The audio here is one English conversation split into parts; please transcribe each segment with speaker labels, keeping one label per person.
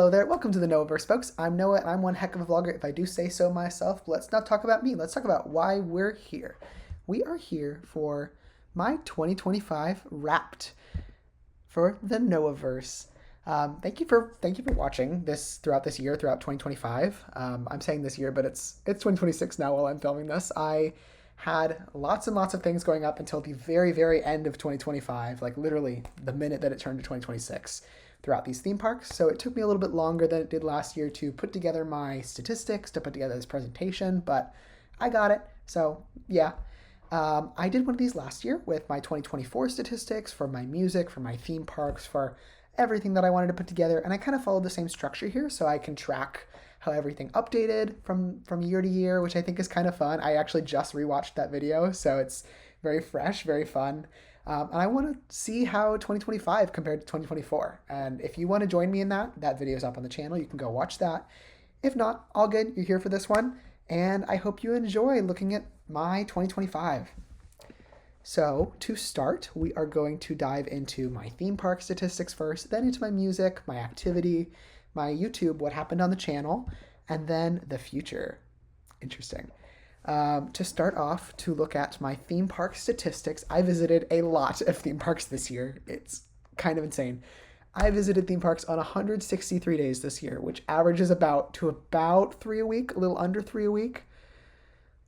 Speaker 1: Hello there, welcome to the Noahverse, folks. I'm Noah, and I'm one heck of a vlogger if I do say so myself. But let's not talk about me, let's talk about why we're here. We are here for my 2025 Wrapped for the Noahverse. Thank you for watching this throughout this year, throughout 2025. I'm saying this year, but it's 2026 now while I'm filming this. I had lots and lots of things going up until the very, very end of 2025, like literally the minute that it turned to 2026 throughout these theme parks. So it took me a little bit longer than it did last year to put together my statistics, to put together this presentation, but I got it. So yeah, I did one of these last year with my 2024 statistics for my music, for my theme parks, for everything that I wanted to put together. And I kind of followed the same structure here so I can track how everything updated from year to year, which I think is kind of fun. I actually just rewatched that video, so it's very fresh, very fun. And I want to see how 2025 compared to 2024. And if you want to join me in that video is up on the channel. You can go watch that. If not, all good. You're here for this one. And I hope you enjoy looking at my 2025. So to start, we are going to dive into my theme park statistics first, then into my music, my activity, my YouTube, what happened on the channel, and then the future. Interesting. To start off, to look at my theme park statistics, I visited a lot of theme parks this year. It's kind of insane. I visited theme parks on 163 days this year, which averages about 3 a week, a little under 3 a week,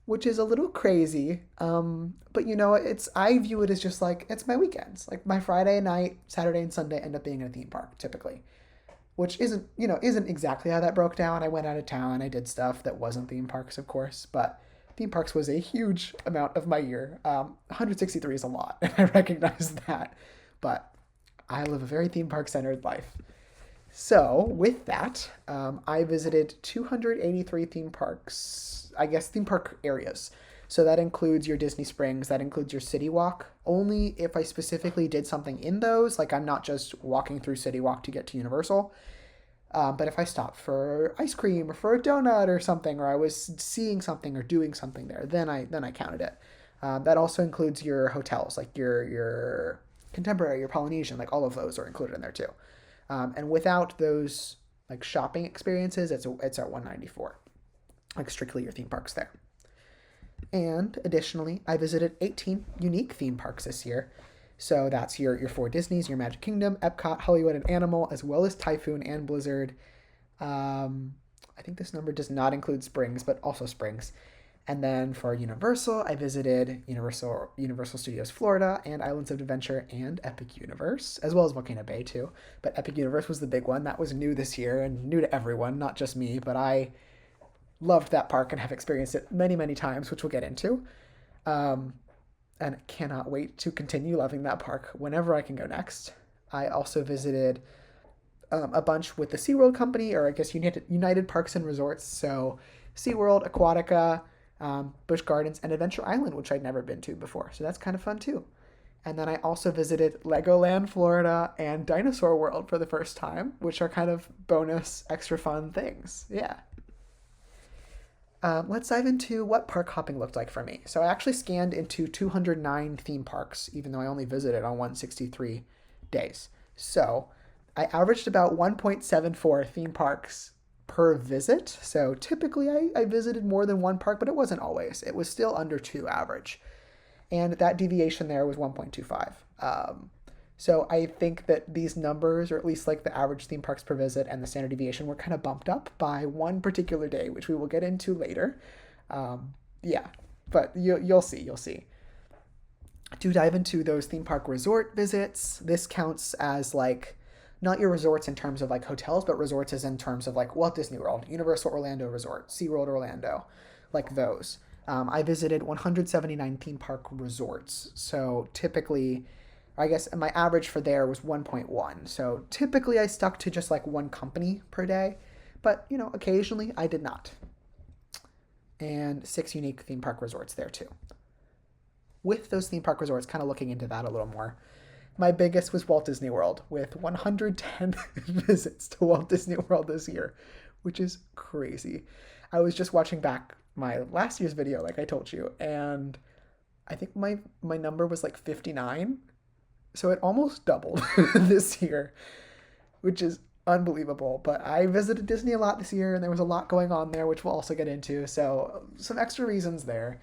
Speaker 1: which is a little crazy. But you know, I view it as just like, it's my weekends. Like my Friday night, Saturday and Sunday end up being in a theme park typically, which isn't exactly how that broke down. I went out of town, I did stuff that wasn't theme parks, of course, but theme parks was a huge amount of my year. 163 is a lot, and I recognize that, but I live a very theme park centered life. So with that, I visited 283 theme parks, I guess theme park areas. So that includes your Disney Springs, that includes your City Walk. Only if I specifically did something in those, like I'm not just walking through City Walk to get to Universal. But if I stopped for ice cream or for a donut or something, or I was seeing something or doing something there, then I counted it. That also includes your hotels, like your Contemporary, your Polynesian, like all of those are included in there too. And without those like shopping experiences, it's at 194, like strictly your theme parks there. And additionally, I visited 18 unique theme parks this year. So that's your 4 Disneys, your Magic Kingdom, Epcot, Hollywood, and Animal, as well as Typhoon and Blizzard. I think this number does not include Springs, but also Springs. And then for Universal, I visited Universal Studios Florida and Islands of Adventure and Epic Universe, as well as Volcano Bay too. But Epic Universe was the big one. That was new this year and new to everyone, not just me, but I loved that park and have experienced it many, many times, which we'll get into. And cannot wait to continue loving that park whenever I can go next. I also visited a bunch with the SeaWorld company, or I guess United Parks and Resorts. So SeaWorld, Aquatica, Busch Gardens, and Adventure Island, which I'd never been to before. So that's kind of fun too. And then I also visited Legoland, Florida, and Dinosaur World for the first time, which are kind of bonus, extra fun things. Yeah. Let's dive into what park hopping looked like for me. So I actually scanned into 209 theme parks, even though I only visited on 163 days. So I averaged about 1.74 theme parks per visit. So typically I visited more than one park, but it wasn't always. It was still under 2 average. And that deviation there was 1.25. So I think that these numbers, or at least like the average theme parks per visit and the standard deviation, were kind of bumped up by one particular day, which we will get into later. Yeah, but you'll see. To dive into those theme park resort visits, this counts as like not your resorts in terms of like hotels, but resorts as in terms of like Walt Disney World, Universal Orlando Resort, SeaWorld Orlando, like those. I visited 179 theme park resorts. So typically, I guess my average for there was 1.1. So typically I stuck to just like one company per day, but occasionally I did not. And 6 unique theme park resorts there too. With those theme park resorts, kind of looking into that a little more, my biggest was Walt Disney World with 110 visits to Walt Disney World this year, which is crazy. I was just watching back my last year's video, like I told you, and I think my number was like 59. So it almost doubled this year, which is unbelievable. But I visited Disney a lot this year, and there was a lot going on there, which we'll also get into. So some extra reasons there.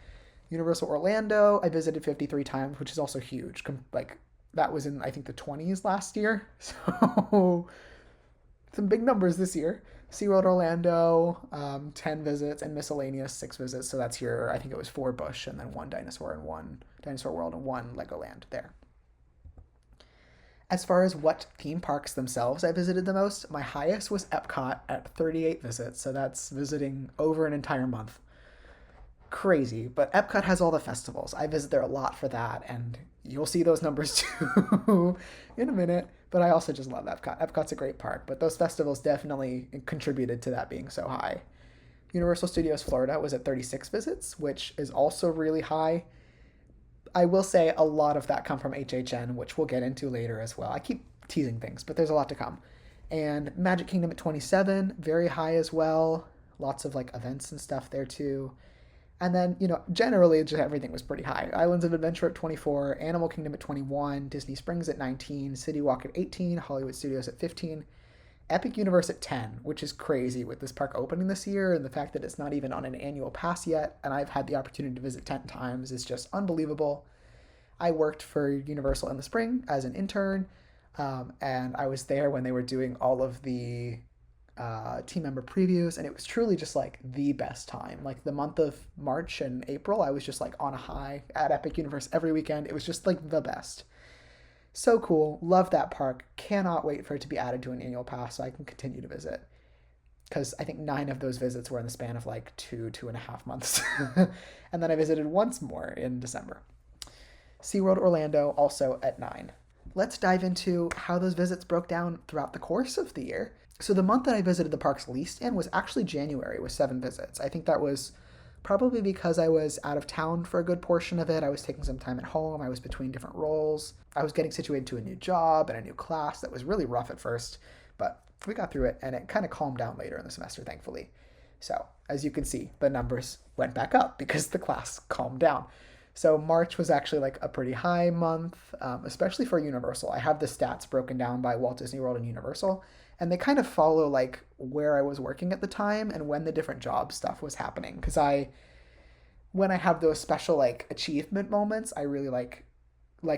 Speaker 1: Universal Orlando, I visited 53 times, which is also huge. Like that was in I think the 20s last year. So some big numbers this year. SeaWorld Orlando, 10 visits, and miscellaneous 6 visits. So that's your, I think it was 4 Busch, and then 1 Dinosaur, and 1 Dinosaur World, and 1 Legoland there. As far as what theme parks themselves I visited the most, my highest was Epcot at 38 visits. So that's visiting over an entire month. Crazy, but Epcot has all the festivals. I visit there a lot for that, and you'll see those numbers too in a minute. But I also just love Epcot. Epcot's a great park, but those festivals definitely contributed to that being so high. Universal Studios Florida was at 36 visits, which is also really high. I will say a lot of that come from HHN, which we'll get into later as well. I keep teasing things, but there's a lot to come. And Magic Kingdom at 27, very high as well. Lots of like events and stuff there too. And then, generally just everything was pretty high. Islands of Adventure at 24, Animal Kingdom at 21, Disney Springs at 19, City Walk at 18, Hollywood Studios at 15, Epic Universe at 10, which is crazy with this park opening this year, and the fact that it's not even on an annual pass yet, and I've had the opportunity to visit 10 times is just unbelievable. I worked for Universal in the spring as an intern, and I was there when they were doing all of the team member previews, and it was truly just like the best time. Like the month of March and April, I was just like on a high at Epic Universe every weekend. It was just like the best. So cool. Love that park. Cannot wait for it to be added to an annual pass so I can continue to visit. Because I think 9 of those visits were in the span of like 2.5 months. And then I visited once more in December. SeaWorld Orlando also at 9. Let's dive into how those visits broke down throughout the course of the year. So the month that I visited the parks least in was actually January with 7 visits. I think that was probably because I was out of town for a good portion of it. I was taking some time at home. I was between different roles. I was getting situated to a new job and a new class that was really rough at first, but we got through it and it kind of calmed down later in the semester, thankfully. So as you can see, the numbers went back up because the class calmed down. So March was actually like a pretty high month, especially for Universal. I have the stats broken down by Walt Disney World and Universal, and they kind of follow like where I was working at the time and when the different job stuff was happening. Because when I have those special like achievement moments, I really like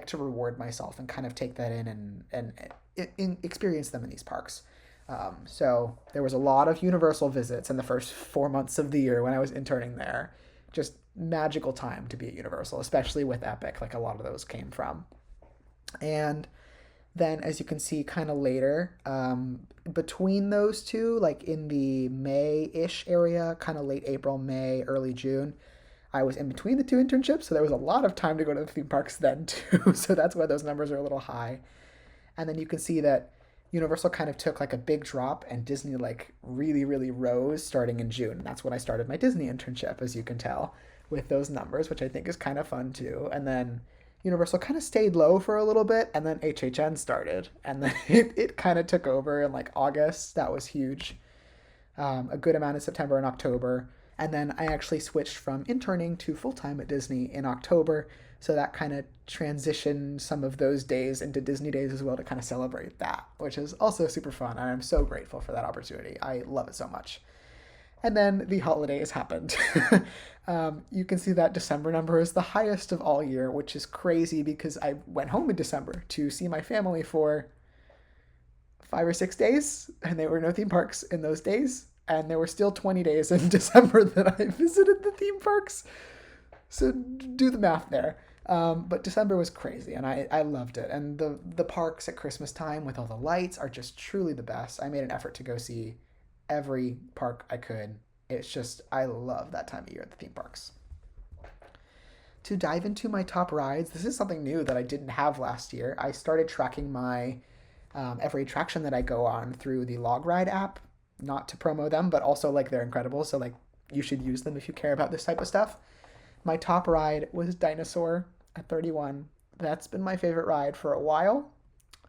Speaker 1: to reward myself and kind of take that in and experience them in these parks. So there was a lot of Universal visits in the first 4 months of the year when I was interning there. Just magical time to be at Universal, especially with Epic, like a lot of those came from. And then as you can see kind of later, between those two, like in the May-ish area, kind of late April, May, early June, I was in between the 2 internships, so there was a lot of time to go to the theme parks then too. So that's why those numbers are a little high. And then you can see that Universal kind of took like a big drop and Disney like really, really rose starting in June. That's when I started my Disney internship, as you can tell, with those numbers, which I think is kind of fun too. And then Universal kind of stayed low for a little bit, and then HHN started. And then it kind of took over in like August. That was huge. A good amount in September and October. And then I actually switched from interning to full-time at Disney in October. So that kind of transitioned some of those days into Disney days as well to kind of celebrate that, which is also super fun. And I'm so grateful for that opportunity. I love it so much. And then the holidays happened. You can see that December number is the highest of all year, which is crazy because I went home in December to see my family for 5 or 6 days, and there were no theme parks in those days. And there were still 20 days in December that I visited the theme parks. So do the math there. But December was crazy, and I loved it. And the parks at Christmas time with all the lights are just truly the best. I made an effort to go see every park I could. It's just, I love that time of year at the theme parks. To dive into my top rides, this is something new that I didn't have last year. I started tracking my every attraction that I go on through the Log Ride app. Not to promo them, but also like they're incredible. So like you should use them if you care about this type of stuff. My top ride was Dinosaur at 31. That's been my favorite ride for a while.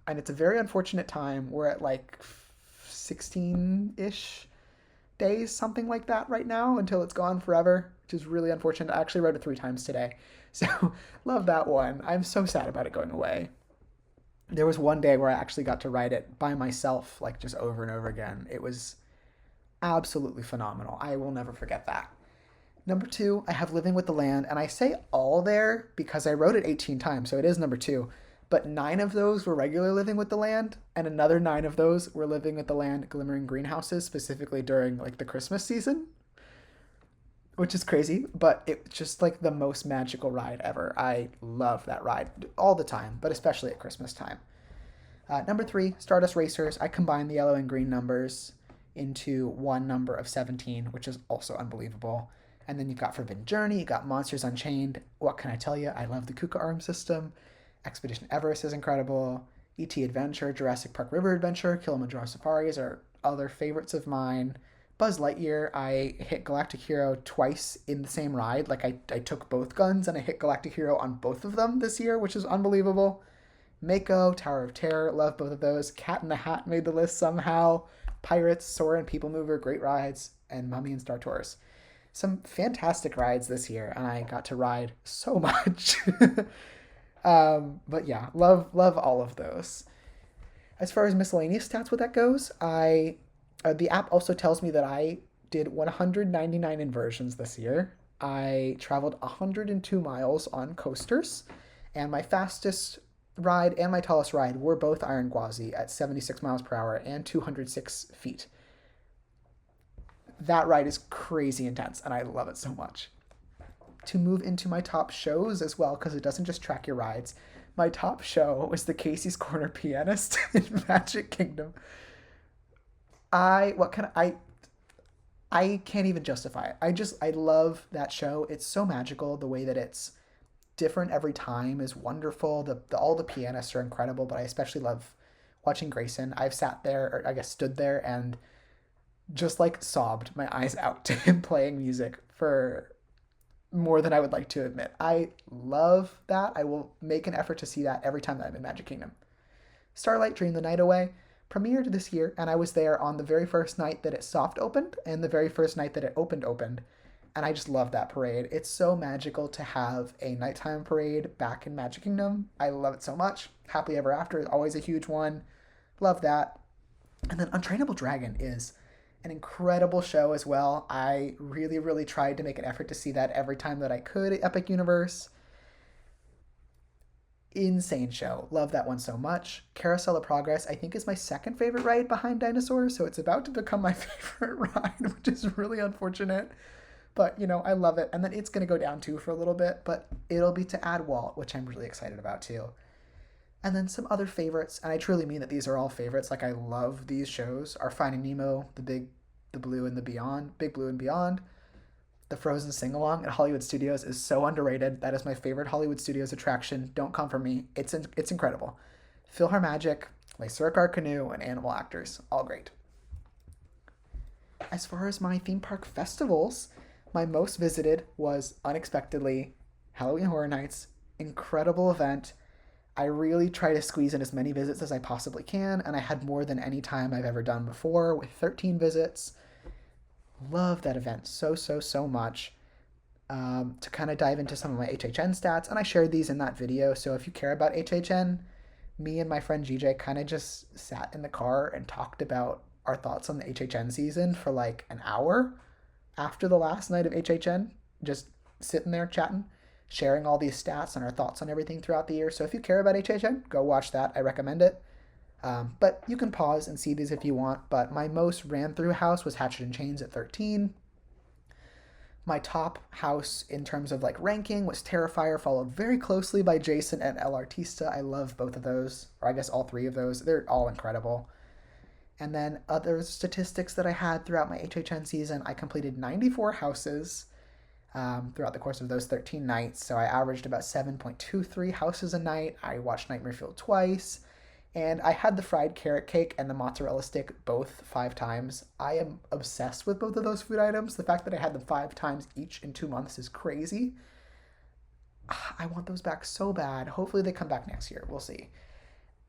Speaker 1: And it's a very unfortunate time. We're at like 16-ish days, something like that right now until it's gone forever, which is really unfortunate. I actually rode it 3 times today. So love that one. I'm so sad about it going away. There was one day where I actually got to ride it by myself, like just over and over again. It was absolutely phenomenal. I will never forget that. Number two, I have Living with the Land, and I say all there because I wrote it 18 times, so it is number two. But 9 of those were regular Living with the Land, and another 9 of those were Living with the Land Glimmering Greenhouses, specifically during like the Christmas season, which is crazy, but it's just like the most magical ride ever. I love that ride all the time, but especially at Christmas time. Number three, Stardust Racers. I combined the yellow and green numbers into one number of 17, which is also unbelievable. And then you've got Forbidden Journey, you got Monsters Unchained. What can I tell you? I love the Kuka Arm system. Expedition Everest is incredible. E.T. Adventure, Jurassic Park River Adventure, Kilimanjaro Safaris are other favorites of mine. Buzz Lightyear, I hit Galactic Hero twice in the same ride. Like I took both guns and I hit Galactic Hero on both of them this year, which is unbelievable. Mako, Tower of Terror, love both of those. Cat in the Hat made the list somehow. Pirates, Sora and People Mover, great rides. And Mummy and Star Tours. Some fantastic rides this year, and I got to ride so much. But yeah, love all of those. As far as miscellaneous stats with that goes, the app also tells me that I did 199 inversions this year. I traveled 102 miles on coasters, and my fastest ride and my tallest ride were both Iron Gwazi at 76 miles per hour and 206 feet. That ride is crazy intense, and I love it so much. To move into my top shows as well, because it doesn't just track your rides. My top show was the Casey's Corner Pianist in Magic Kingdom. I can't even justify it. I love that show. It's so magical. The way that it's different every time is wonderful. All the pianists are incredible, but I especially love watching Grayson. I've sat there, or I guess stood there, and just like sobbed my eyes out to him playing music for more than I would like to admit. I love that. I will make an effort to see that every time that I'm in Magic Kingdom. Starlight Dream the Night Away premiered this year, and I was there on the very first night that it soft opened and the very first night that it opened. And I just love that parade. It's so magical to have a nighttime parade back in Magic Kingdom. I love it so much. Happily Ever After is always a huge one. Love that. And then Untrainable Dragon is an incredible show as well. I really, really tried to make an effort to see that every time that I could at Epic Universe. Insane show. Love that one so much. Carousel of Progress, I think, is my second favorite ride behind Dinosaurs, so it's about to become my favorite ride, which is really unfortunate. But, I love it. And then it's going to go down too for a little bit, but it'll be to add Walt, which I'm really excited about too. And then some other favorites, and I truly mean that these are all favorites. Like, I love these shows, are Finding Nemo, the Blue and the Beyond, Big Blue and Beyond. The Frozen Sing-Along at Hollywood Studios is so underrated. That is my favorite Hollywood Studios attraction. Don't come for me. It's incredible. PhilharMagic, Lycurg Canoe, and Animal Actors. All great. As far as my theme park festivals, my most visited was unexpectedly Halloween Horror Nights. Incredible event. I really try to squeeze in as many visits as I possibly can, and I had more than any time I've ever done before with 13 visits. Love that event so much. To kind of dive into some of my HHN stats, and I shared these in that video, so if you care about HHN, me and my friend GJ kind of just sat in the car and talked about our thoughts on the HHN season for like an hour after the last night of HHN, just sitting there chatting, sharing all these stats and our thoughts on everything throughout the year. So if you care about HHN, go watch that. I recommend it. But you can pause and see these if you want. But my most ran through house was Hatchet and Chains at 13. My top house in terms of like ranking was Terrifier, followed very closely by Jason and El Artista. I love both of those, or I guess all three of those. They're all incredible. And then other statistics that I had throughout my HHN season, I completed 94 houses throughout the course of those 13 nights. So I averaged about 7.23 houses a night. I watched Nightmare Fuel twice. And I had the fried carrot cake and the mozzarella stick both 5 times. I am obsessed with both of those food items. The fact that I had them 5 times each in 2 months is crazy. I want those back so bad. Hopefully they come back next year. We'll see.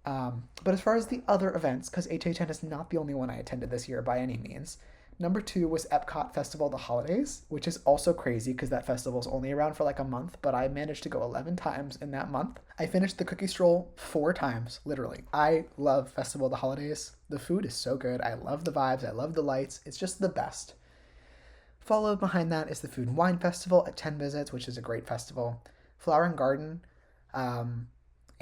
Speaker 1: But as far as the other events, because HHN is not the only one I attended this year by any means, Number 2 was Epcot Festival of the Holidays, which is also crazy because that festival is only around for like a month, but I managed to go 11 times in that month. I finished the cookie stroll 4 times, literally. I love Festival of the Holidays. The food is so good. I love the vibes. I love the lights. It's just the best. Followed behind that is the Food and Wine Festival at 10 visits, which is a great festival. Flower and Garden,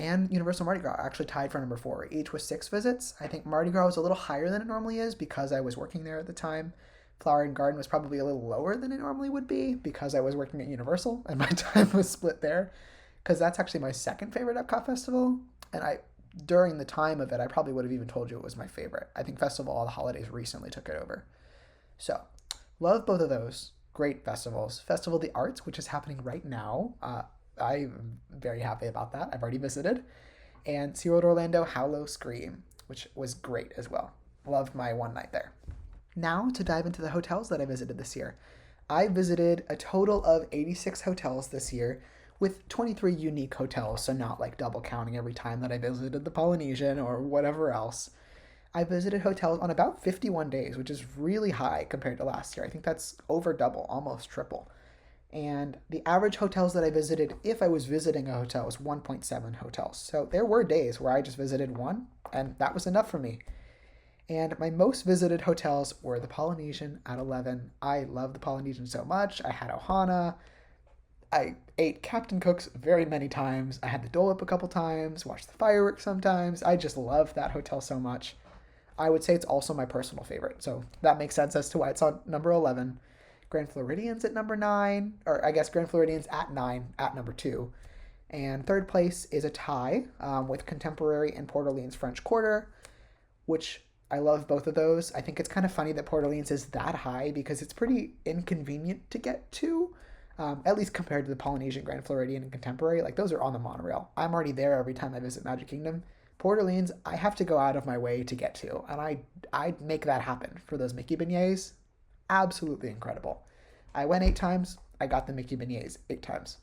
Speaker 1: and Universal Mardi Gras actually tied for number 4, each with 6 visits. I think Mardi Gras was a little higher than it normally is because I was working there at the time. Flower and Garden was probably a little lower than it normally would be because I was working at Universal and my time was split there, because that's actually my second favorite Epcot festival. And during the time of it, I probably would have even told you it was my favorite. I think Festival of the Holidays recently took it over. So, love both of those. Great festivals. Festival of the Arts, which is happening right now. I'm very happy about that. I've already visited. And SeaWorld Orlando Howlow Scream, which was great as well. Loved my one night there. Now to dive into the hotels that I visited this year. I visited a total of 86 hotels this year with 23 unique hotels, so not like double counting every time that I visited the Polynesian or whatever else. I visited hotels on about 51 days, which is really high compared to last year. I think that's over double, almost triple. And the average hotels that I visited, if I was visiting a hotel, was 1.7 hotels. So there were days where I just visited one, and that was enough for me. And my most visited hotels were the Polynesian at 11. I love the Polynesian so much. I had Ohana. I ate Captain Cook's very many times. I had the Dole Whip a couple times, watched the fireworks sometimes. I just love that hotel so much. I would say it's also my personal favorite. So that makes sense as to why it's on number 11. Grand Floridian's at number 9, or I guess Grand Floridian's at 9 at number 2. And third place is a tie with Contemporary and Port Orleans French Quarter, which I love both of those. I think it's kind of funny that Port Orleans is that high because it's pretty inconvenient to get to, at least compared to the Polynesian, Grand Floridian, and Contemporary. Like, those are on the monorail. I'm already there every time I visit Magic Kingdom. Port Orleans, I have to go out of my way to get to, and I make that happen for those Mickey beignets. Absolutely incredible. I went 8 times. I got the Mickey beignets 8 times.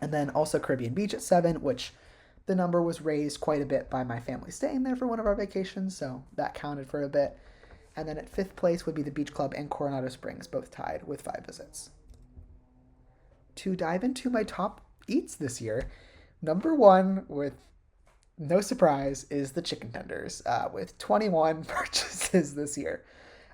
Speaker 1: And then also Caribbean Beach at 7, which the number was raised quite a bit by my family staying there for one of our vacations, so that counted for a bit. And then at 5th place would be the Beach Club and Coronado Springs, both tied with 5 visits. To dive into my top eats this year, number 1, with no surprise, is the chicken tenders, with 21 purchases this year.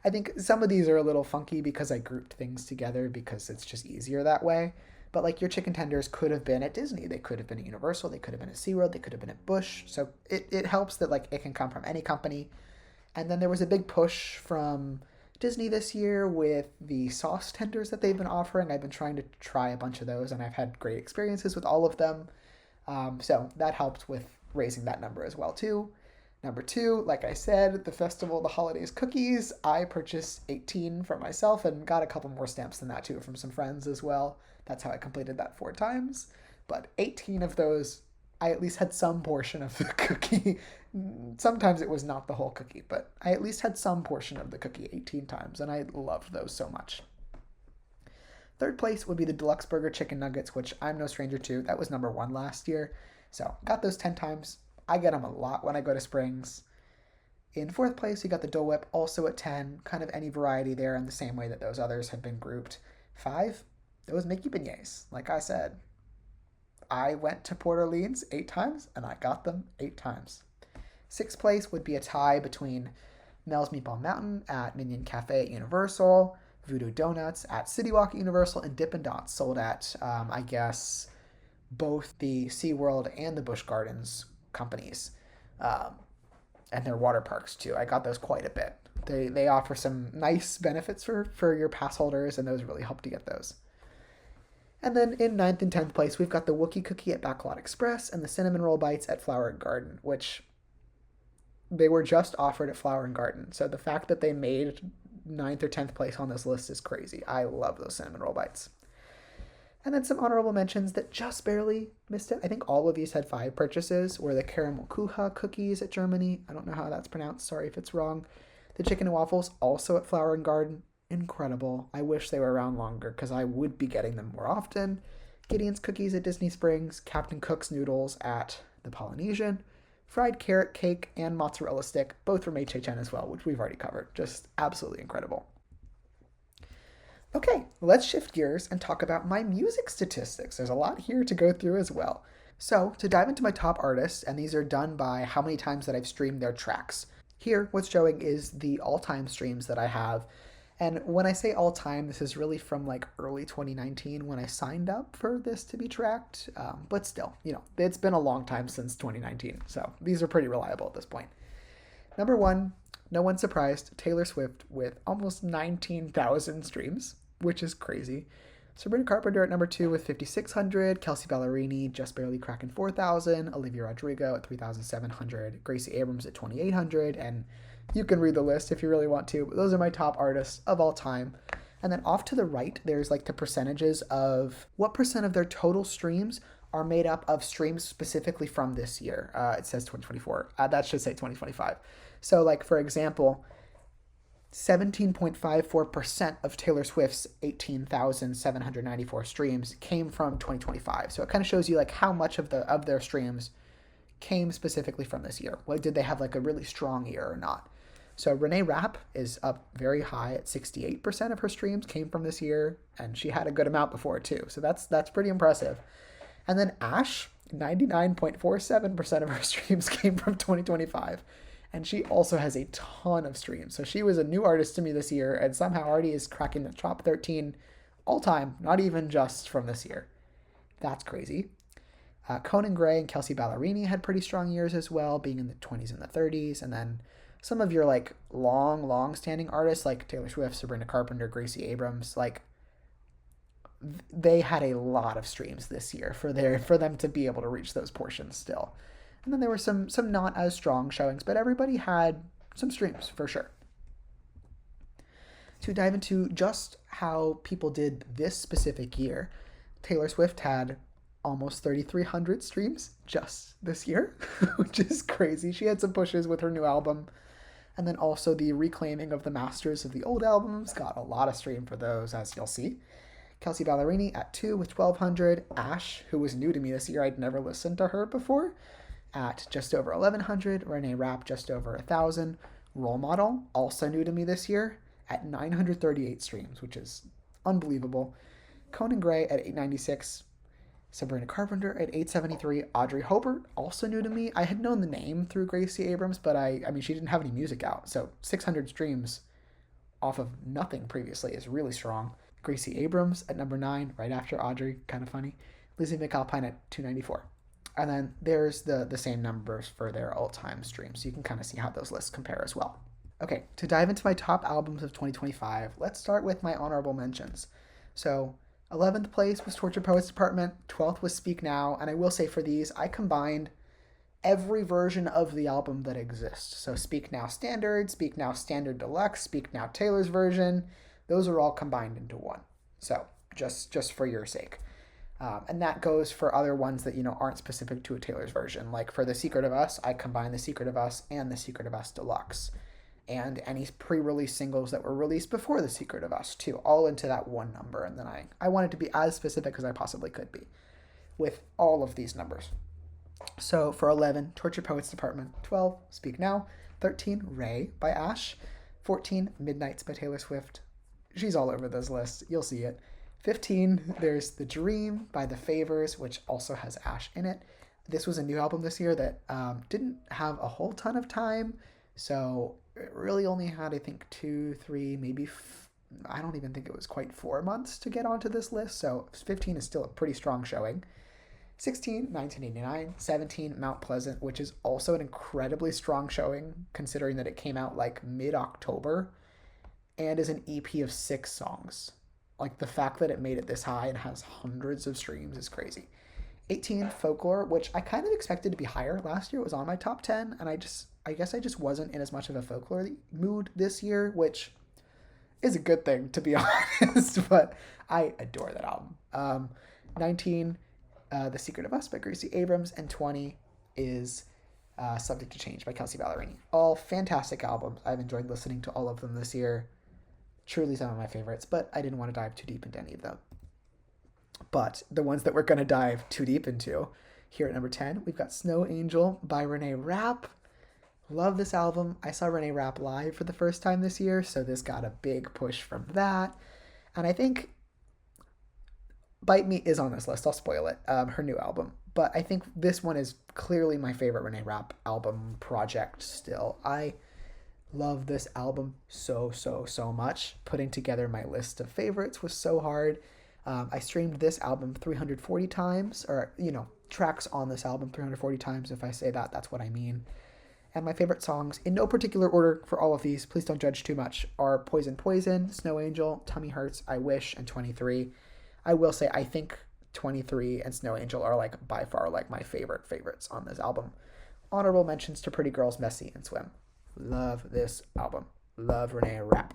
Speaker 1: I think some of these are a little funky because I grouped things together because it's just easier that way. But like, your chicken tenders could have been at Disney. They could have been at Universal. They could have been at SeaWorld. They could have been at Busch. So it helps that like it can come from any company. And then there was a big push from Disney this year with the sauce tenders that they've been offering. I've been trying to try a bunch of those and I've had great experiences with all of them. So that helped with raising that number as well too. Number 2, like I said, the Festival of the Holidays cookies. I purchased 18 for myself and got a couple more stamps than that too from some friends as well. That's how I completed that 4 times. But 18 of those, I at least had some portion of the cookie. Sometimes it was not the whole cookie, but I at least had some portion of the cookie 18 times, and I loved those so much. Third place would be the Deluxe Burger Chicken Nuggets, which I'm no stranger to. That was number 1 last year. So got those 10 times. I get them a lot when I go to Springs. In 4th place, you got the Dole Whip, also at 10. Kind of any variety there in the same way that those others have been grouped. 5, those Mickey beignets. Like I said, I went to Port Orleans 8 times, and I got them 8 times. 6th place would be a tie between Mel's Meatball Mountain at Minion Cafe at Universal, Voodoo Donuts at City Walk at Universal, and Dippin' Dots sold at, I guess, both the SeaWorld and the Busch Gardens companies, and their water parks too. I got those quite a bit. They offer some nice benefits for your pass holders, and those really help to get those. And then in 9th and 10th place, we've got the Wookiee Cookie at Backlot Express and the Cinnamon Roll Bites at Flower and Garden, which they were just offered at Flower and Garden. So the fact that they made 9th or 10th place on this list is crazy. I love those Cinnamon Roll Bites. And then some honorable mentions that just barely missed it. I think all of these had 5 purchases, were the Caramel Kuha cookies at Germany. I don't know how that's pronounced. Sorry if it's wrong. The chicken and waffles, also at Flower and Garden. Incredible. I wish they were around longer because I would be getting them more often. Gideon's cookies at Disney Springs. Captain Cook's noodles at the Polynesian. fried carrot cake, and mozzarella stick, both from HHN as well, which we've already covered. Just absolutely incredible. Okay, let's shift gears and talk about my music statistics. There's a lot here to go through as well. So, to dive into my top artists, and these are done by how many times that I've streamed their tracks. Here, what's showing is the all-time streams that I have. And when I say all-time, this is really from like early 2019 when I signed up for this to be tracked. But still, it's been a long time since 2019. So these are pretty reliable at this point. Number one, no one's surprised, Taylor Swift with almost 19,000 streams, which is crazy. Sabrina Carpenter at number 2 with 5,600, Kelsey Ballerini just barely cracking 4,000, Olivia Rodrigo at 3,700, Gracie Abrams at 2,800, and you can read the list if you really want to, but those are my top artists of all time. And then off to the right, there's like the percentages of what percent of their total streams are made up of streams specifically from this year. It says 2024. That should say 2025. So like, for example, 17.54% of Taylor Swift's 18,794 streams came from 2025. So it kind of shows you like how much of their streams came specifically from this year. Like, did they have like a really strong year or not? So Renee Rapp is up very high at 68% of her streams came from this year, and she had a good amount before too. So that's pretty impressive. And then Ash, 99.47% of her streams came from 2025. And she also has a ton of streams. So she was a new artist to me this year and somehow already is cracking the top 13 all time, not even just from this year. That's crazy. Conan Gray and Kelsey Ballerini had pretty strong years as well, being in the 20s and the 30s. And then some of your like long-standing artists like Taylor Swift, Sabrina Carpenter, Gracie Abrams, like they had a lot of streams this year for them to be able to reach those portions still. And then there were some not as strong showings, but everybody had some streams for sure. To dive into just how people did this specific year, Taylor Swift had almost 3,300 streams just this year, which is crazy. She had some pushes with her new album. And then also the reclaiming of the masters of the old albums got a lot of stream for those, as you'll see. Kelsey Ballerini at 2 with 1,200. Ash, who was new to me this year, I'd never listened to her before, at just over 1,100. Renee Rapp just over 1,000. Role Model, also new to me this year, at 938 streams, which is unbelievable. Conan Gray at 896. Sabrina Carpenter at 873. Audrey Hobart, also new to me. I had known the name through Gracie Abrams, but I mean, she didn't have any music out. So 600 streams off of nothing previously is really strong. Gracie Abrams at number 9, right after Audrey, kind of funny. Lizzie McAlpine at 294. And then there's the same numbers for their all-time streams. So you can kind of see how those lists compare as well. Okay, to dive into my top albums of 2025, let's start with my honorable mentions. So 11th place was Tortured Poets Department, 12th was Speak Now, and I will say for these, I combined every version of the album that exists. So Speak Now Standard, Speak Now Standard Deluxe, Speak Now Taylor's version, those are all combined into one. So just for your sake. And that goes for other ones that, aren't specific to a Taylor's version. Like for The Secret of Us, I combined The Secret of Us and The Secret of Us Deluxe. And any pre-release singles that were released before The Secret of Us, too, all into that one number. And then I wanted to be as specific as I possibly could be with all of these numbers. So for 11, Tortured Poets Department. 12, Speak Now. 13, Ray by Ash. 14, Midnights by Taylor Swift. She's all over this list. You'll see it. 15, there's The Dream by The Favors, which also has Ash in it. This was a new album this year that didn't have a whole ton of time. So it really only had, I think, 2, 3, maybe, I don't even think it was quite 4 months to get onto this list. So 15 is still a pretty strong showing. 16, 1989. 17, Mount Pleasant, which is also an incredibly strong showing, considering that it came out like mid-October and is an EP of 6 songs. Like, the fact that it made it this high and has hundreds of streams is crazy. 18, Folklore, which I kind of expected to be higher last year. It was on my top 10, and I guess I just wasn't in as much of a folklore mood this year, which is a good thing, to be honest, but I adore that album. 19, The Secret of Us by Gracie Abrams, and 20 is Subject to Change by Kelsey Ballerini. All fantastic albums. I've enjoyed listening to all of them this year. Truly some of my favorites, but I didn't want to dive too deep into any of them. But the ones that we're going to dive too deep into, Here at number 10, we've got Snow Angel by Renee Rapp. Love this album. I saw Renee Rapp live for the first time this year, so this got a big push from that. And I think Bite Me is on this list. I'll spoil it. Her new album. But I think this one is clearly my favorite Renee Rapp album project still. I love this album so much. Putting together my list of favorites was so hard. I streamed this album 340 times, or, tracks on this album 340 times. If I say that, that's what I mean. And my favorite songs, in no particular order for all of these, please don't judge too much, are Poison Poison, Snow Angel, Tummy Hurts, I Wish, and 23. I will say I think 23 and Snow Angel are by far my favorites on this album. Honorable mentions to Pretty Girls, Messy, and Swim. Love this album. Love Renee Rapp.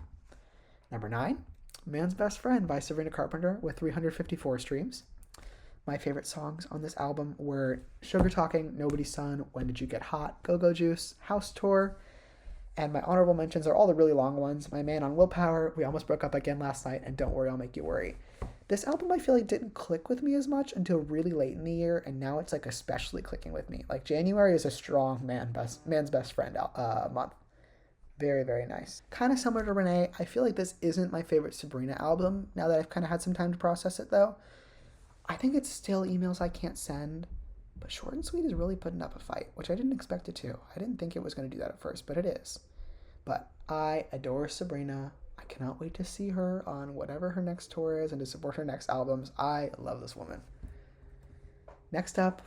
Speaker 1: Number 9, Man's Best Friend by Sabrina Carpenter with 354 streams. My favorite songs on this album were Sugar Talking, Nobody's Son, When Did You Get Hot, Go-Go Juice, House Tour, and my honorable mentions are all the really long ones. My Man on Willpower, We Almost Broke Up Again Last Night, and Don't Worry, I'll Make You Worry. This album I feel like didn't click with me as much until really late in the year, and now it's especially clicking with me. January is a strong Man's Best Friend month. Very, very nice. Kind of similar to Renee, I feel like this isn't my favorite Sabrina album, now that I've kind of had some time to process it though. I think it's still Emails I Can't Send, but Short and Sweet is really putting up a fight, which I didn't expect it to. I didn't think it was going to do that at first, but it is. But I adore Sabrina. I cannot wait to see her on whatever her next tour is and to support her next albums. I love this woman. Next up,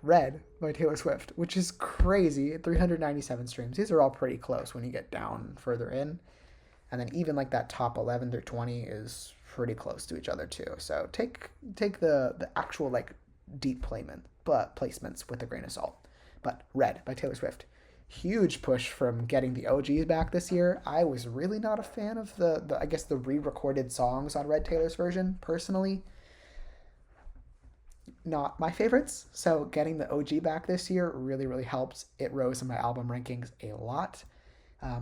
Speaker 1: Red by Taylor Swift, which is crazy. 397 streams. These are all pretty close when you get down further in. And then even that top 11 through 20 is pretty close to each other too. So take the actual deep placements with a grain of salt. But Red by Taylor Swift. Huge push from getting the OGs back this year. I was really not a fan of the re-recorded songs on Red Taylor's version, personally. Not my favorites, so getting the OG back this year really helped. It rose in my album rankings a lot.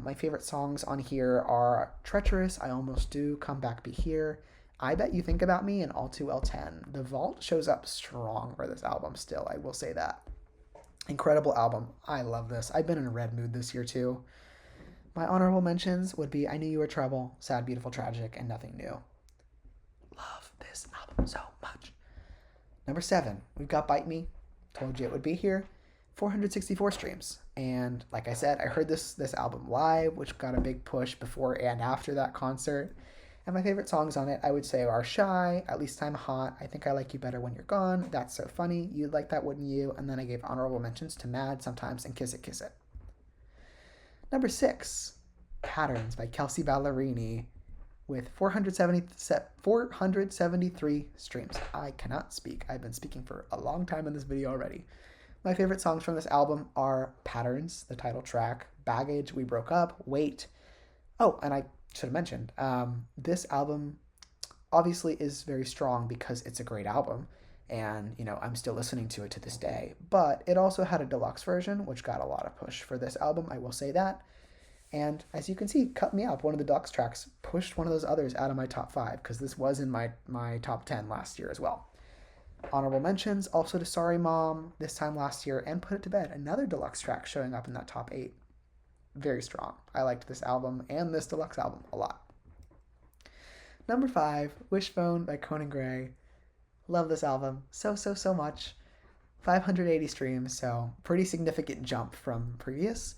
Speaker 1: My favorite songs on here are Treacherous, I Almost Do, Come Back Be Here, I Bet You Think About Me, and All Too Well 10. The Vault shows up strong for this album still, I will say that. Incredible album. I love this. I've been in a Red mood this year too. My honorable mentions would be I Knew You Were Trouble, Sad, Beautiful, Tragic, and Nothing New. Love this album so much. Number 7, we've got Bite Me. Told you it would be here. 464 streams. And like I said, I heard this album live, which got a big push before and after that concert. And my favorite songs on it, I would say, are Shy, At Least I'm Hot, I Think I Like You Better When You're Gone, That's So Funny, You'd Like That, Wouldn't You? And then I gave honorable mentions to Mad Sometimes and Kiss It, Kiss It. Number 6, Patterns by Kelsey Ballerini with 473 streams. I cannot speak. I've been speaking for a long time in this video already. My favorite songs from this album are Patterns, the title track, Baggage, We Broke Up, Wait. Oh, and I should have mentioned, this album obviously is very strong because it's a great album. And, I'm still listening to it to this day. But it also had a deluxe version, which got a lot of push for this album, I will say that. And as you can see, Cut Me Up, one of the deluxe tracks, pushed one of those others out of my top 5, because this was in my top 10 last year as well. Honorable mentions also to Sorry Mom, this time last year, and Put It to Bed, another deluxe track showing up in that top 8. Very strong. I liked this album and this deluxe album a lot. Number 5, Wishbone by Conan Gray. Love this album so much. 580 streams, so pretty significant jump from previous.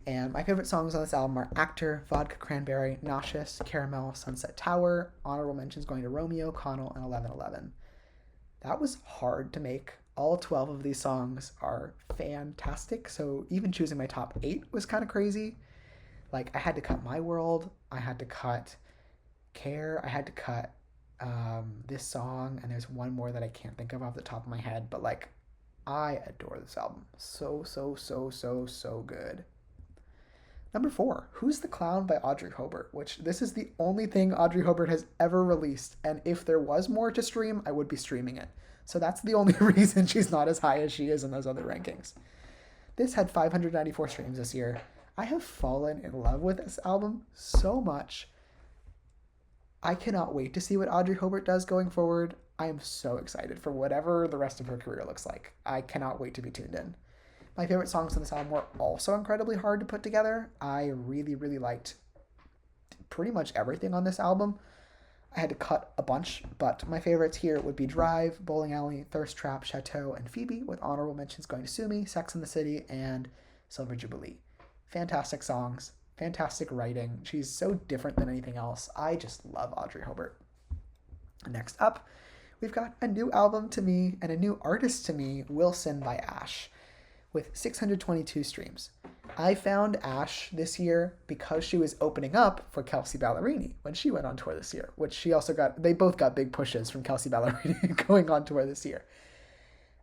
Speaker 1: And my favorite songs on this album are Actor, Vodka Cranberry, Nauseous, Caramel, Sunset Tower. Honorable mentions going to Romeo, Connell, and 1111. That was hard to make. All 12 of these songs are fantastic, so even choosing my top 8 was kind of crazy. I had to cut My World, I had to cut Care, I had to cut this song, and there's one more that I can't think of off the top of my head, but I adore this album. So good. Number 4, Who's the Clown by Audrey Hobart, which this is the only thing Audrey Hobart has ever released, and if there was more to stream, I would be streaming it. So that's the only reason she's not as high as she is in those other rankings. This had 594 streams this year. I have fallen in love with this album so much. I cannot wait to see what Audrey Hobart does going forward. I am so excited for whatever the rest of her career looks like. I cannot wait to be tuned in. My favorite songs on this album were also incredibly hard to put together. I really, really liked pretty much everything on this album. I had to cut a bunch, but my favorites here would be Drive, Bowling Alley, Thirst Trap, Chateau, and Phoebe, with honorable mentions going to Sue Me, Sex and the City, and Silver Jubilee. Fantastic songs, fantastic writing. She's so different than anything else. I just love Audrey Hobart. Next up, we've got a new album to me and a new artist to me, Wilson by Ash, with 622 streams. I found Ash this year because she was opening up for Kelsea Ballerini when she went on tour this year, which she also got, they both got big pushes from Kelsea Ballerini going on tour this year.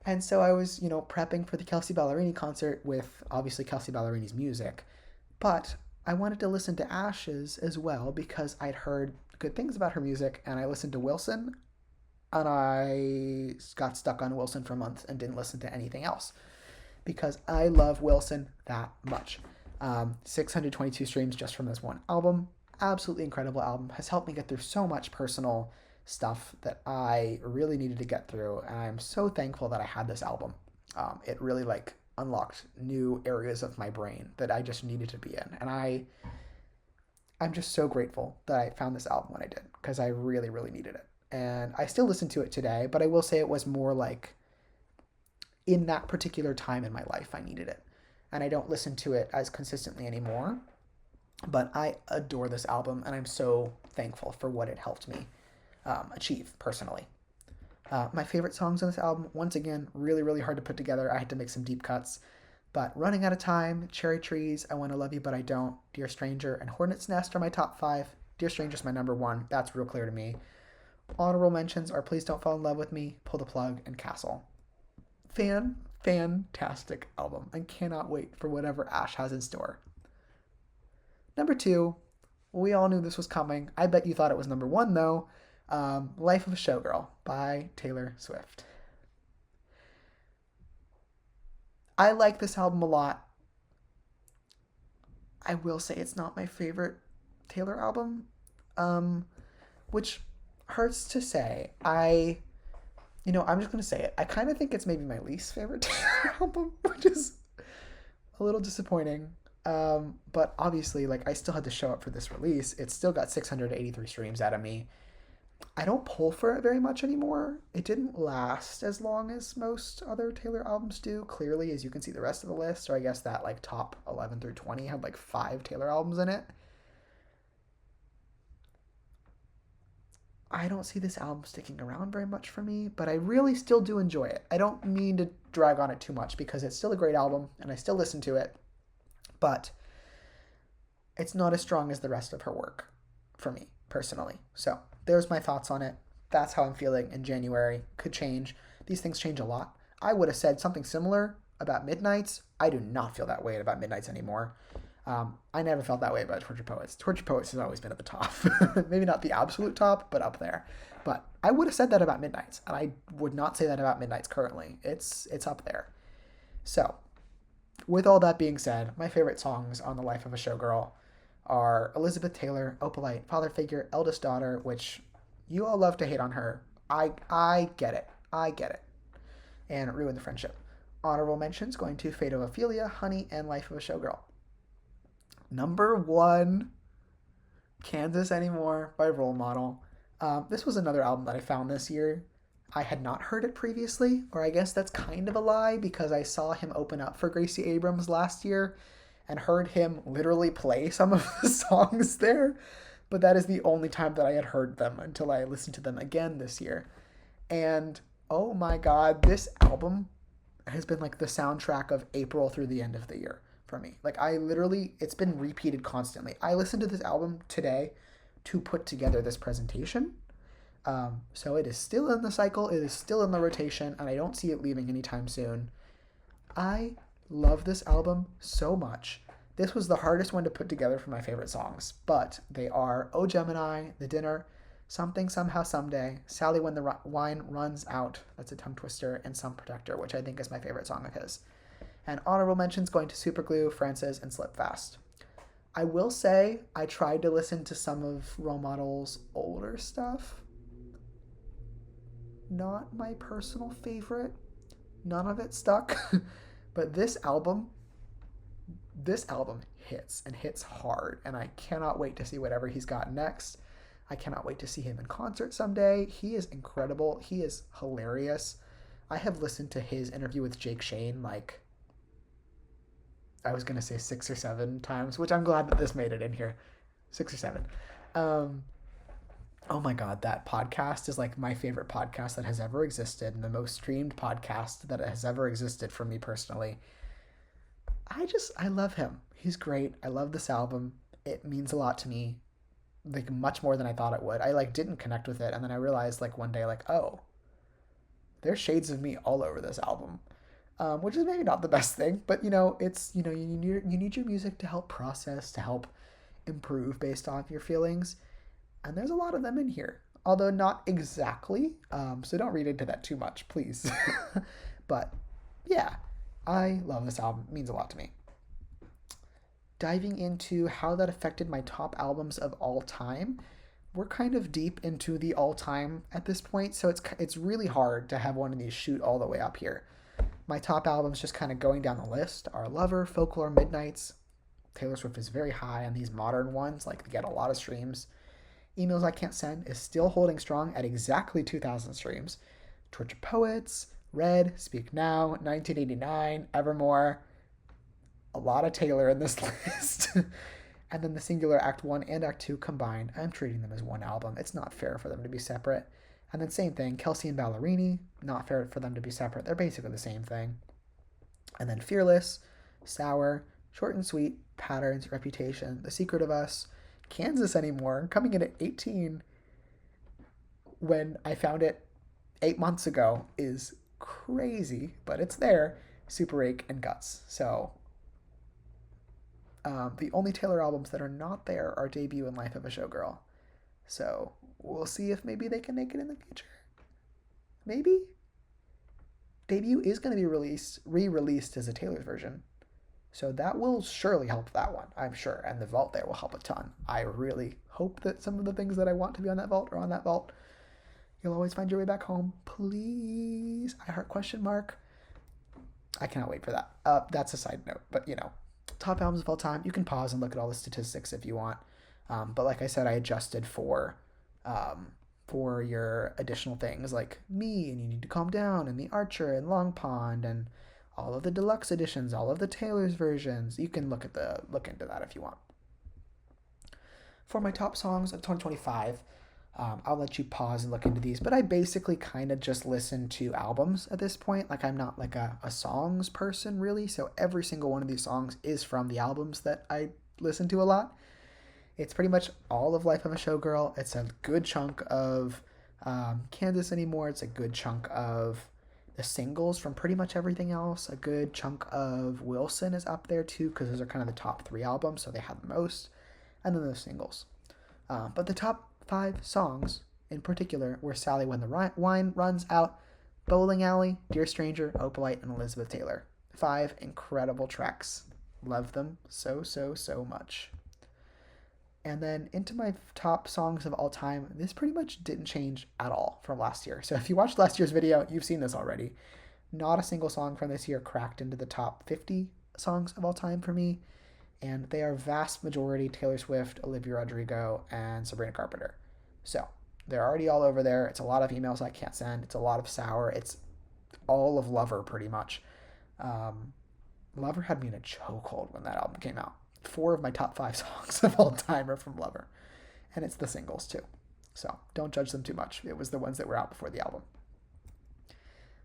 Speaker 1: And so I was, prepping for the Kelsea Ballerini concert with obviously Kelsea Ballerini's music, but I wanted to listen to Ash's as well because I'd heard good things about her music, and I listened to Wilson, and I got stuck on Wilson for months and didn't listen to anything else because I love Wilson that much. 622 streams just from this one album. Absolutely incredible album. Has helped me get through so much personal stuff that I really needed to get through, and I'm so thankful that I had this album. It really unlocked new areas of my brain that I just needed to be in, and I'm just so grateful that I found this album when I did, because I really, really needed it. And I still listen to it today, but I will say it was more in that particular time in my life, I needed it. And I don't listen to it as consistently anymore, but I adore this album, and I'm so thankful for what it helped me achieve personally. My favorite songs on this album, once again, really, really hard to put together. I had to make some deep cuts. But Running Out of Time, Cherry Trees, I Want to Love You But I Don't, Dear Stranger, and Hornet's Nest are my top 5. Dear Stranger's my number 1. That's real clear to me. Honorable mentions are Please Don't Fall in Love with Me, Pull the Plug, and Castle. Fantastic album. I cannot wait for whatever Ash has in store. Number 2, we all knew this was coming. I bet you thought it was number 1 though. Life of a Showgirl by Taylor Swift. I like this album a lot. I will say it's not my favorite Taylor album, which hurts to say. I'm just going to say it. I kind of think it's maybe my least favorite Taylor album, which is a little disappointing. But obviously, I still had to show up for this release. It's still got 683 streams out of me. I don't pull for it very much anymore. It didn't last as long as most other Taylor albums do. Clearly, as you can see the rest of the list, or I guess that top 11 through 20 had 5 Taylor albums in it. I don't see this album sticking around very much for me, but I really still do enjoy it. I don't mean to drag on it too much because it's still a great album and I still listen to it, but it's not as strong as the rest of her work for me personally. So there's my thoughts on it. That's how I'm feeling in January. Could change. These things change a lot. I would have said something similar about Midnights. I do not feel that way about Midnights anymore. I never felt that way about Tortured Poets. Tortured Poets has always been at the top. Maybe not the absolute top, but up there. But I would have said that about Midnights, and I would not say that about Midnights currently. It's up there. So, with all that being said, my favorite songs on The Life of a Showgirl are Elizabeth Taylor, Opalite, Father Figure, Eldest Daughter, which you all love to hate on her. I get it. I get it. And Ruin the Friendship. Honorable mentions going to Fate of Ophelia, Honey, and Life of a Showgirl. Number 1, Kansas Anymore by Role Model. This was another album that I found this year. I had not heard it previously, or I guess that's kind of a lie because I saw him open up for Gracie Abrams last year and heard him literally play some of the songs there. But that is the only time that I had heard them until I listened to them again this year. And oh my God, this album has been the soundtrack of April through the end of the year for me. It's been repeated constantly. I listened to this album today to put together this presentation. So it is still in the cycle. It is still in the rotation, and I don't see it leaving anytime soon. I love this album so much. This was the hardest one to put together for my favorite songs, but they are Oh Gemini, The Dinner, Something Somehow Someday, Sally When the Wine Runs Out, that's a tongue twister, and Sun Protector, which I think is my favorite song of his. And honorable mentions going to Superglue, Frances, and Slip Fast. I will say I tried to listen to some of Role Model's older stuff. not my personal favorite. None of it stuck. But this album hits and hits hard, and I cannot wait to see whatever he's got next. I cannot wait to see him in concert someday. He is incredible. He is hilarious. I have listened to his interview with Jake Shane like, I was going to say 6 or 7 times, which I'm glad that this made it in here. 6 or 7. Um, oh my God, that podcast is like my favorite podcast that has ever existed and the most streamed podcast that has ever existed for me personally. I love him. He's great. I love this album. It means a lot to me, like much more than I thought it would. I like didn't connect with it, and then I realized like one day like, oh, there's shades of me all over this album, which is maybe not the best thing, but it's you need your music to help process, to help improve based on your feelings, and there's a lot of them in here, although not exactly. So don't read into that too much, please. But yeah, I love this album. It means a lot to me. Diving into how that affected my top albums of all time, we're kind of deep into the all time at this point, so it's really hard to have one of these shoot all the way up here. My top albums, just kind of going down the list, are Lover, Folklore, Midnights. Taylor Swift is very high on these modern ones, like they get a lot of streams. Emails I Can't Send is still holding strong at exactly 2,000 streams. Tortured Poets, Red, Speak Now, 1989, Evermore. A lot of Taylor in this list. And then the singular Act 1 and Act 2 combined, I'm treating them as one album. It's not fair for them to be separate. And then same thing, Kelsey and Ballerini, not fair for them to be separate. They're basically the same thing. And then Fearless, Sour, Short and Sweet, Patterns, Reputation, The Secret of Us, Kansas Anymore, coming in at 18 when I found it 8 months ago is crazy, but it's there. Super Ache and Guts. So the only Taylor albums that are not there are Debut and Life of a Showgirl. So we'll see if maybe they can make it in the future. Maybe. Debut is going to be re-released as a Taylor's version. So that will surely help that one, I'm sure. And the vault there will help a ton. I really hope that some of the things that I want to be on that vault are on that vault. You'll always find your way back home. Please. I heart ? I cannot wait for that. That's a side note. But, top albums of all time. You can pause and look at all the statistics if you want. But like I said, I adjusted for your additional things like Me and You Need to Calm Down and The Archer and Long Pond and all of the deluxe editions, all of the Taylor's versions. You can look into that if you want. For my top songs of 2025, I'll let you pause and look into these, but I basically kind of just listen to albums at this point. Like I'm not like a songs person really, so every single one of these songs is from the albums that I listen to a lot. It's pretty much all of Life of a Showgirl. It's a good chunk of Kansas Anymore. It's a good chunk of the singles from pretty much everything else. A good chunk of Wilson is up there too, because those are kind of the top 3 albums, so they have the most. And then those singles. But the top 5 songs in particular were Sally When the Wine Runs Out, Bowling Alley, Dear Stranger, Opalite, and Elizabeth Taylor. 5 incredible tracks. Love them so, so, so much. And then into my top songs of all time, this pretty much didn't change at all from last year. So if you watched last year's video, you've seen this already. Not a single song from this year cracked into the top 50 songs of all time for me. And they are vast majority Taylor Swift, Olivia Rodrigo, and Sabrina Carpenter. So they're already all over there. It's a lot of Emails I Can't Send. It's a lot of Sour. It's all of Lover pretty much. Lover had me in a chokehold when that album came out. 4 of my top 5 songs of all time are from Lover. And it's the singles too. So don't judge them too much. It was the ones that were out before the album.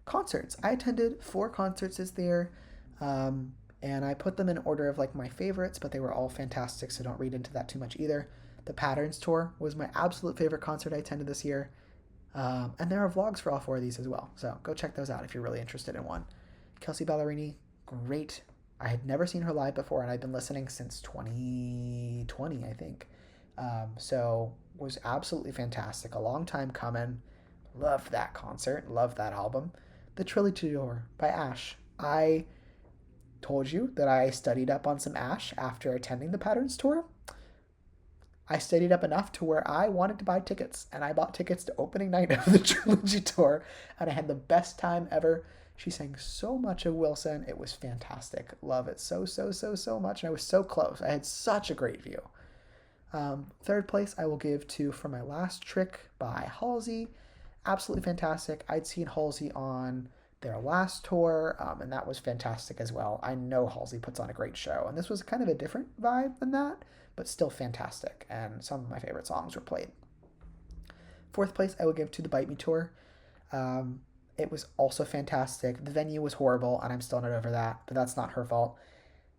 Speaker 1: Concerts. I attended 4 concerts this year. And I put them in order of like my favorites, but they were all fantastic, so don't read into that too much either. The Patterns Tour was my absolute favorite concert I attended this year. And there are vlogs for all 4 of these as well. So go check those out if you're really interested in one. Kelsey Ballerini, great. I had never seen her live before, and I've been listening since 2020, I think. So was absolutely fantastic. A long time coming. Loved that concert. Loved that album. The Trilogy Tour by Ash. I told you that I studied up on some Ash after attending the Patterns Tour. I studied up enough to where I wanted to buy tickets, and I bought tickets to opening night of the trilogy tour, and I had the best time ever. She sang so much of Wilson. It was fantastic. Love it so, so, so, so much. And I was so close. I had such a great view. Third place I will give to For My Last Trick by Halsey. Absolutely fantastic. I'd seen Halsey on their last tour, and that was fantastic as well. I know Halsey puts on a great show, and this was kind of a different vibe than that, but still fantastic, and some of my favorite songs were played. Fourth place I will give to the Bite Me tour. It was also fantastic. The venue was horrible, and I'm still not over that, but that's not her fault.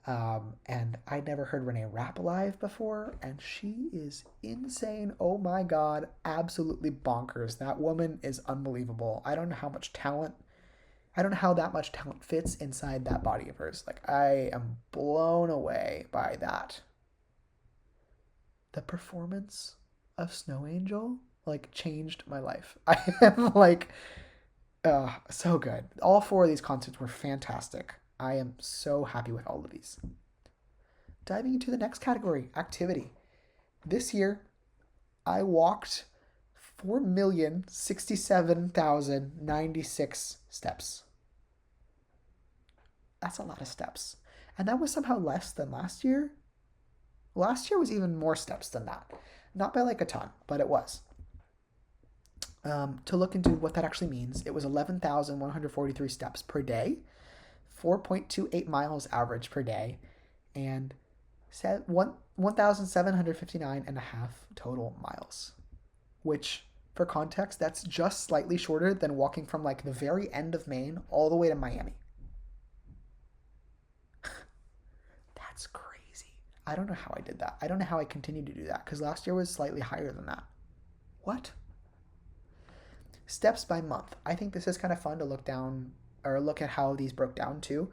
Speaker 1: And I'd never heard Renee rap live before, and she is insane. Oh my God, absolutely bonkers. That woman is unbelievable. I don't know how that much talent fits inside that body of hers. Like, I am blown away by that. The performance of Snow Angel, like, changed my life. I am like, so good. All four of these concerts were fantastic. I am so happy with all of these. Diving into the next category, activity. This year, I walked 4,067,096 steps. That's a lot of steps. And that was somehow less than last year. Last year was even more steps than that. Not by like a ton, but it was. To look into what that actually means, it was 11,143 steps per day, 4.28 miles average per day, and 1,759 and a half total miles, which, for context, that's just slightly shorter than walking from like the very end of Maine all the way to Miami. That's crazy. I don't know how I did that. I don't know how I continued to do that, because last year was slightly higher than that. What? Steps by month. I think this is kind of fun to look down or look at how these broke down too.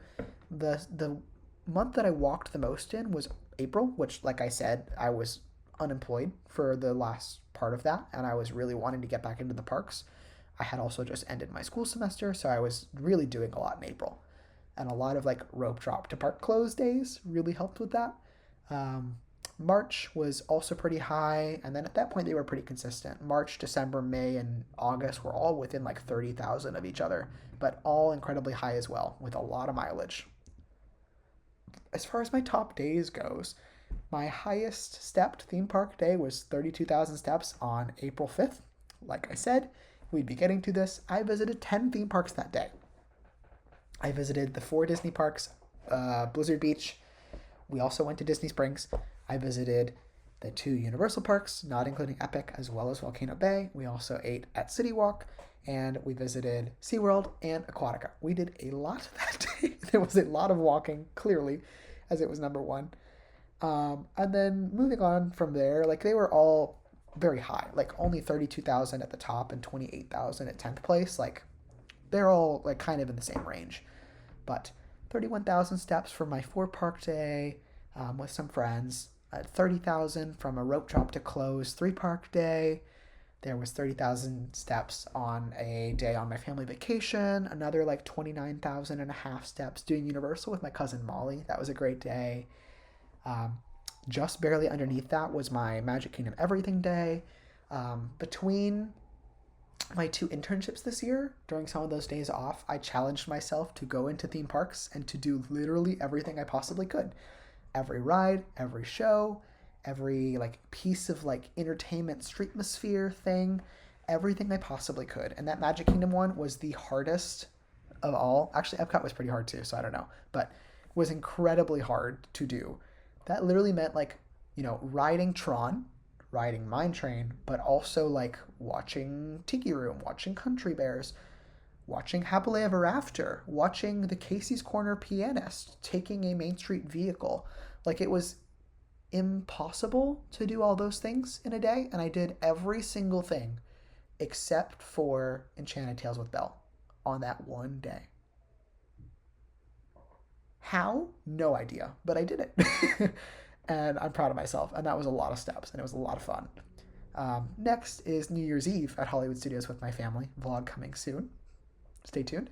Speaker 1: The month that I walked the most in was April, which, like I said, I was unemployed for the last part of that, and I was really wanting to get back into the parks. I had also just ended my school semester, so I was really doing a lot in April. And a lot of like rope drop to park close days really helped with that. March was also pretty high, and then at that point they were pretty consistent. March, December, May, and August were all within like 30,000 of each other, but all incredibly high as well, with a lot of mileage. As far as my top days goes, my highest stepped theme park day was 32,000 steps on April 5th. Like I said, we'd be getting to this. I visited 10 theme parks that day. I visited the 4 Disney parks, Blizzard Beach. We also went to Disney Springs. I visited the 2 Universal parks, not including Epic, as well as Volcano Bay. We also ate at City Walk, and we visited SeaWorld and Aquatica. We did a lot that day. There was a lot of walking, clearly, as it was number 1. And then moving on from there, like they were all very high, like only 32,000 at the top and 28,000 at 10th place. Like they're all like kind of in the same range. But 31,000 steps for my 4-park day with some friends. 30,000 from a rope drop to close 3-park day. There was 30,000 steps on a day on my family vacation. Another like 29,000 and a half steps doing Universal with my cousin Molly. That was a great day. Just barely underneath that was my Magic Kingdom Everything day. Between my 2 internships this year, during some of those days off, I challenged myself to go into theme parks and to do literally everything I possibly could. Every ride, every show, every like piece of like entertainment streetmosphere thing, everything I possibly could. And that Magic Kingdom one was the hardest of all. Actually, Epcot was pretty hard too, so I don't know. But it was incredibly hard to do. That literally meant like, riding Tron, riding Mine Train, but also like watching Tiki Room, watching Country Bears, watching Happily Ever After, watching the Casey's Corner Pianist, taking a Main Street vehicle. Like it was impossible to do all those things in a day, and I did every single thing except for Enchanted Tales with Belle on that one day. How? No idea, but I did it. And I'm proud of myself, and that was a lot of steps, and it was a lot of fun. Next is New Year's Eve at Hollywood Studios with my family. Vlog coming soon. Stay tuned.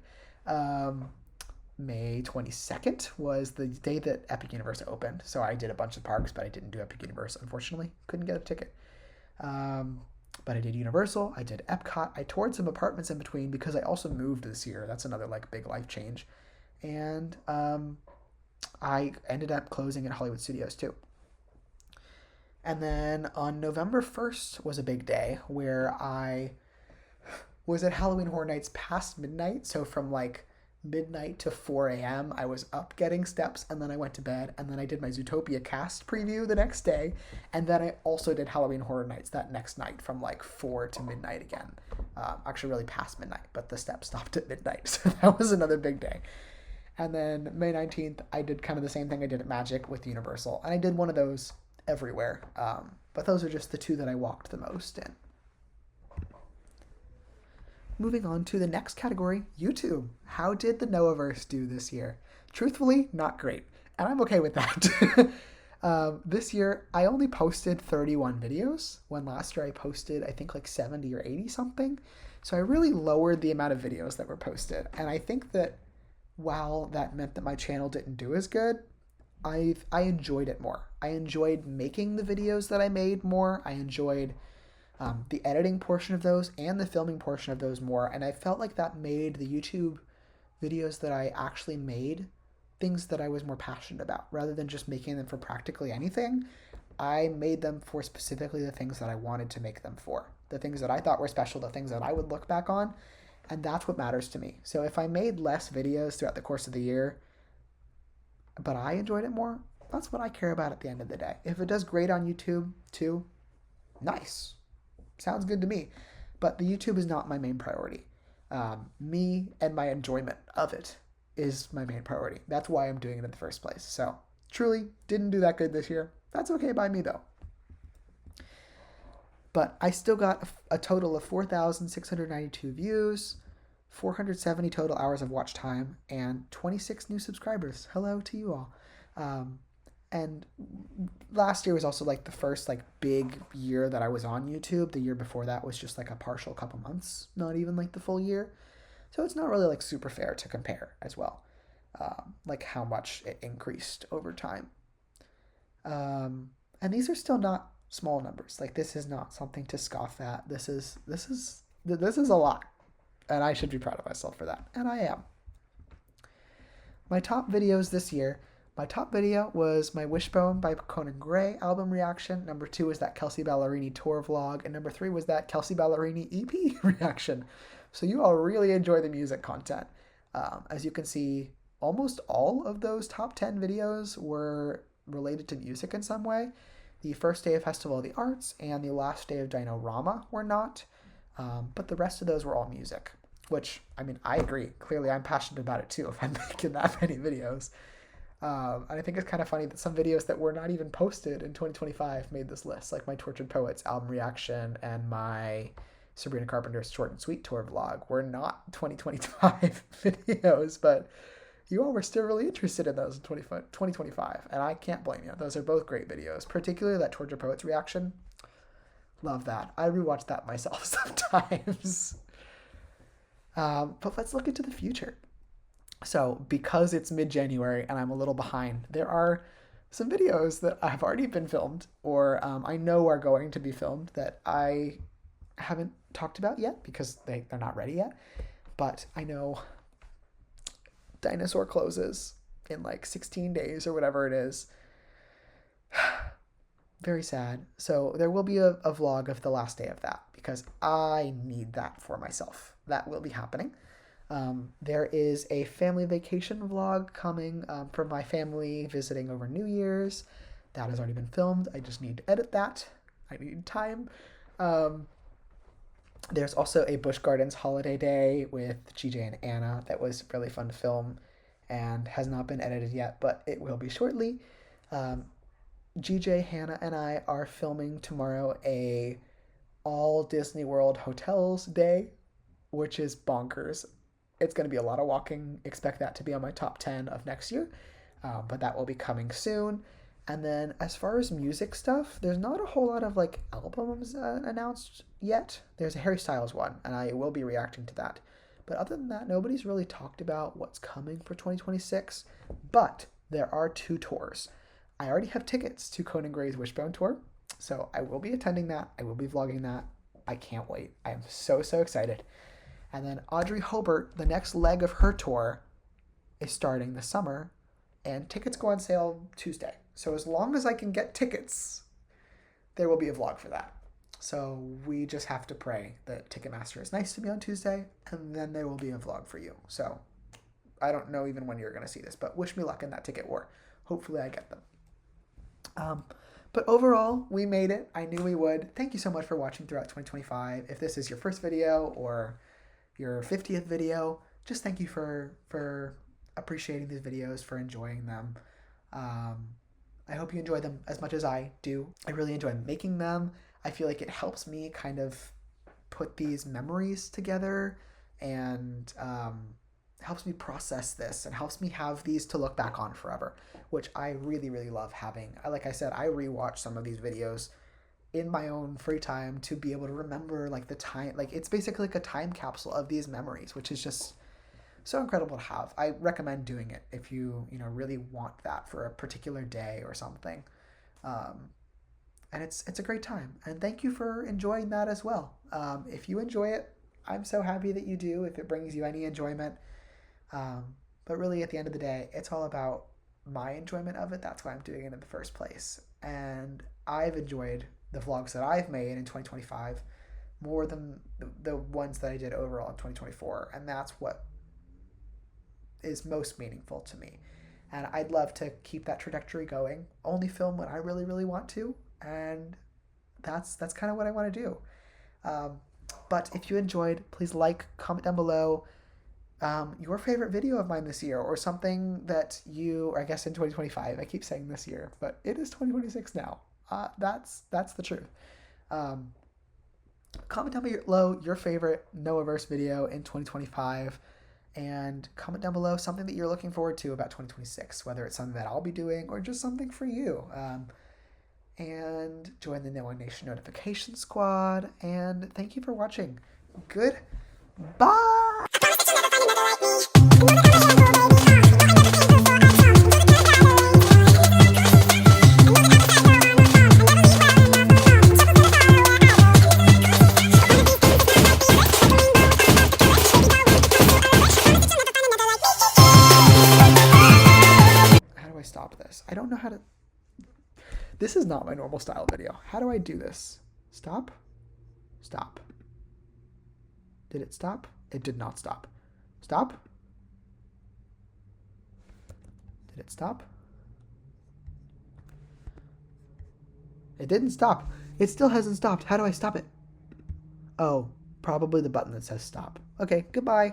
Speaker 1: May 22nd was the day that Epic Universe opened. So I did a bunch of parks, but I didn't do Epic Universe, unfortunately. Couldn't get a ticket. But I did Universal, I did Epcot, I toured some apartments in between because I also moved this year. That's another like big life change. And I ended up closing at Hollywood Studios too. And then on November 1st was a big day where I was at Halloween Horror Nights past midnight. So from like midnight to 4 a.m. I was up getting steps, and then I went to bed, and then I did my Zootopia cast preview the next day, and then I also did Halloween Horror Nights that next night from like 4 to midnight again. Actually really past midnight, but the steps stopped at midnight, so that was another big day. And then May 19th, I did kind of the same thing I did at Magic with Universal, and I did one of those everywhere, but those are just the two that I walked the most in. Moving on to the next category, YouTube. How did the Noahverse do this year? Truthfully, not great. And I'm okay with that. This year, I only posted 31 videos, when last year I posted, I think, like 70 or 80 something. So I really lowered the amount of videos that were posted. And I think that while that meant that my channel didn't do as good, I enjoyed it more. I enjoyed making the videos that I made more. I enjoyed the editing portion of those and the filming portion of those more. And I felt like that made the YouTube videos that I actually made things that I was more passionate about. Rather than just making them for practically anything, I made them for specifically the things that I wanted to make them for. The things that I thought were special, the things that I would look back on. And that's what matters to me. So if I made less videos throughout the course of the year, but I enjoyed it more, that's what I care about at the end of the day. If it does great on YouTube too, nice. Sounds good to me. But the YouTube is not my main priority. Me and my enjoyment of it is my main priority. That's why I'm doing it in the first place. So truly didn't do that good this year. That's okay by me though. But I still got a total of 4,692 views, 470 total hours of watch time, and 26 new subscribers. Hello to you all. And last year was also like the first like big year that I was on YouTube. The year before that was just like a partial couple months, not even like the full year. So it's not really like super fair to compare as well, like how much it increased over time. And these are still not small numbers. Like this is not something to scoff at. This is a lot, and I should be proud of myself for that, and I am. My top videos this year. My top video was my Wishbone by Conan Gray album reaction. Number 2 was that Kelsey Ballerini tour vlog. And number 3 was that Kelsey Ballerini EP reaction. So you all really enjoy the music content. As you can see, almost all of those top 10 videos were related to music in some way. The first day of Festival of the Arts and the last day of Dino-Rama were not. But the rest of those were all music. Which, I mean, I agree. Clearly, I'm passionate about it too if I'm making that many videos. And I think it's kind of funny that some videos that were not even posted in 2025 made this list, like my Tortured Poets album reaction and my Sabrina Carpenter's Short and Sweet tour vlog were not 2025 videos, but you all were still really interested in those in 2025, and I can't blame you. Those are both great videos, particularly that Tortured Poets reaction. Love that. I rewatch that myself sometimes. But let's look into the future. So because it's mid-January and I'm a little behind, there are some videos that have already been filmed or I know are going to be filmed that I haven't talked about yet because they're not ready yet. But I know Dinosaur closes in like 16 days or whatever it is. Very sad. So there will be a vlog of the last day of that because I need that for myself. That will be happening. There is a family vacation vlog coming from my family visiting over New Year's. That has already been filmed. I just need to edit that. I need time. There's also a Busch Gardens holiday day with GJ and Anna that was really fun to film and has not been edited yet, but it will be shortly. GJ, Hannah, and I are filming tomorrow a all Disney World hotels day, which is bonkers. It's going to be a lot of walking. Expect that to be on my top 10 of next year, but that will be coming soon. And then as far as music stuff, there's not a whole lot of like albums announced yet. There's a Harry Styles one, and I will be reacting to that. But other than that, nobody's really talked about what's coming for 2026. But there are 2 tours. I already have tickets to Conan Gray's Wishbone tour, so I will be attending that. I will be vlogging that. I can't wait. I am so excited. And then Audrey Hobart, the next leg of her tour, is starting this summer, and tickets go on sale Tuesday. So as long as I can get tickets, there will be a vlog for that. So we just have to pray that Ticketmaster is nice to me on Tuesday, and then there will be a vlog for you. So I don't know even when you're going to see this, but wish me luck in that ticket war. Hopefully I get them. But overall, we made it. I knew we would. Thank you so much for watching throughout 2025. If this is your first video or your 50th video, just thank you for appreciating these videos, for enjoying them. I hope you enjoy them as much as I do. I really enjoy making them. I feel like it helps me kind of put these memories together, and helps me process this, and helps me have these to look back on forever, which I really love having. Like I said, I rewatch some of these videos in my own free time to be able to remember like the time, like it's basically like a time capsule of these memories, which is just so incredible to have. I recommend doing it if you really want that for a particular day or something. And it's a great time. And thank you for enjoying that as well. If you enjoy it, I'm so happy that you do, if it brings you any enjoyment. But really at the end of the day, it's all about my enjoyment of it. That's why I'm doing it in the first place. And I've enjoyed the vlogs that I've made in 2025 more than the ones that I did overall in 2024. And that's what is most meaningful to me. And I'd love to keep that trajectory going, only film when I really want to. And that's kind of what I want to do. But if you enjoyed, please comment down below your favorite video of mine this year, or something that or I guess in 2025, I keep saying this year, but it is 2026 now. That's the truth. Comment down below your favorite Noahverse video in 2025, and comment down below something that you're looking forward to about 2026, whether it's something that I'll be doing or just something for you. And join the Noah Nation notification squad, and thank you for watching. Goodbye. How do I stop this? I don't know how to. This is not my normal style video. How do I do this? Stop? Stop. Did it stop? It did not stop. Stop? Did it stop? It didn't stop. It still hasn't stopped. How do I stop it? Oh, probably the button that says stop. Okay, goodbye.